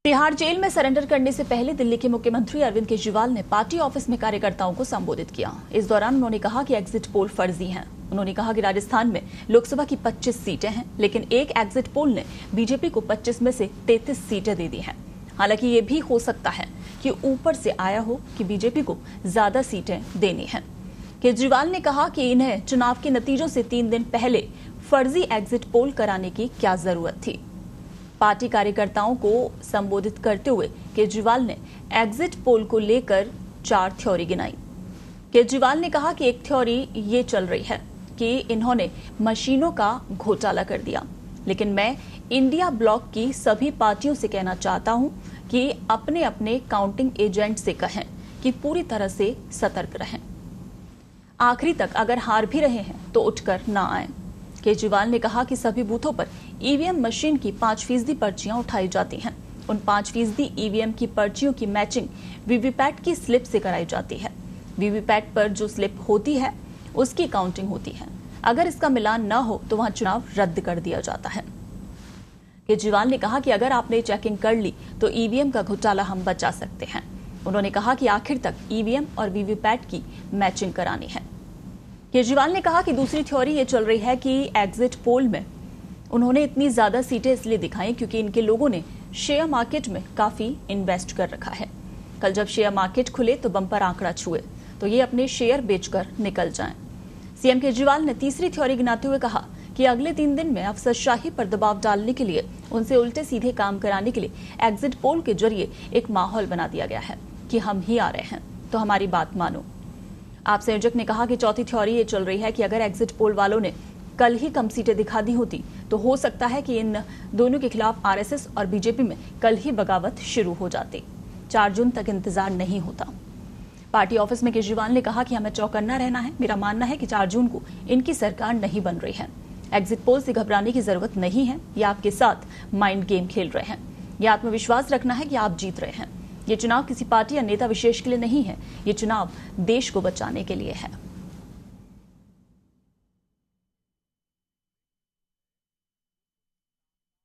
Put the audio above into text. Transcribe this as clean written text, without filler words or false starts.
Tihar jail में surrender करने से पहले दिल्ली के मुख्यमंत्री अरविंद केजरीवाल ने पार्टी ऑफिस में कार्यकर्ताओं को संबोधित किया। इस दौरान उन्होंने कहा कि एग्जिट पोल फर्जी हैं। उन्होंने कहा कि राजस्थान में लोकसभा की 25 सीटें हैं, लेकिन एक एग्जिट पोल ने बीजेपी को 25 में से 33 सीटें दे दी हैं। हालांकि ये भी हो सकता है कि ऊपर से आया हो कि बीजेपी को ज्यादा सीटें देनी हैं। केजरीवाल ने कहा कि इन्हें चुनाव के नतीजों से 3 दिन पहले फर्जी एग्जिट पोल कराने की क्या जरूरत थी। पार्टी कार्यकर्ताओं को संबोधित करते हुए केजरीवाल ने एग्जिट पोल को लेकर 4 थ्योरी गिनाई। केजरीवाल ने कहा कि एक थ्योरी ये चल रही है कि इन्होंने मशीनों का घोटाला कर दिया, लेकिन मैं इंडिया ब्लॉक की सभी पार्टियों से कहना चाहता हूं कि अपने अपने काउंटिंग एजेंट से कहें कि पूरी तरह से सतर्क रहें। आखिरी तक अगर हार भी रहे हैं तो उठकर ना आए। केजरीवाल ने कहा कि सभी बूथों पर ईवीएम मशीन की 5% पर्चियां उठाई जाती हैं। उन 5% ईवीएम की पर्चियों की मैचिंग वीवीपैट की स्लिप से कराई जाती है। वीवीपैट पर जो स्लिप होती है उसकी काउंटिंग होती है। अगर इसका मिलान न हो तो वहां चुनाव रद्द कर दिया जाता है। केजरीवाल ने कहा कि अगर आपने चेकिंग कर ली तो ईवीएम का घोटाला हम बचा सकते हैं। उन्होंने कहा कि आखिर तक ईवीएम और वीवीपैट की मैचिंग करानी है। केजरीवाल ने कहा कि दूसरी थ्योरी ये चल रही है कि एग्जिट पोल में उन्होंने इतनी ज्यादा सीटें इसलिए दिखाई क्योंकि इनके लोगों ने शेयर मार्केट में काफी इन्वेस्ट कर रखा है। कल जब शेयर मार्केट खुले तो बम्पर आंकड़ा छुए तो ये अपने शेयर बेचकर निकल जाएं। सीएम केजरीवाल ने तीसरी थ्योरी गिनाते हुए कहा कि अगले 3 दिन में अफसरशाही पर दबाव डालने के लिए, उनसे उल्टे सीधे काम कराने के लिए एग्जिट पोल के जरिए एक माहौल बना दिया गया है कि हम ही आ रहे हैं तो हमारी बात मानो। आप संयोजक ने कहा कि चौथी थ्योरी ये चल रही है कि अगर एग्जिट पोल वालों ने कल ही कम सीटें दिखा दी होती तो हो सकता है कि इन दोनों के खिलाफ आरएसएस और बीजेपी में कल ही बगावत शुरू हो जाती। 4 जून तक इंतजार नहीं होता। पार्टी ऑफिस में केजरीवाल ने कहा कि हमें चौकन्ना रहना है। मेरा मानना है कि 4 जून को इनकी सरकार नहीं बन रही है। एग्जिट पोल से घबराने की जरूरत नहीं है। ये आपके साथ माइंड गेम खेल रहे हैं। ये आत्मविश्वास रखना है कि आप जीत रहे हैं। ये चुनाव किसी पार्टी या नेता विशेष के लिए नहीं है। ये चुनाव देश को बचाने के लिए है।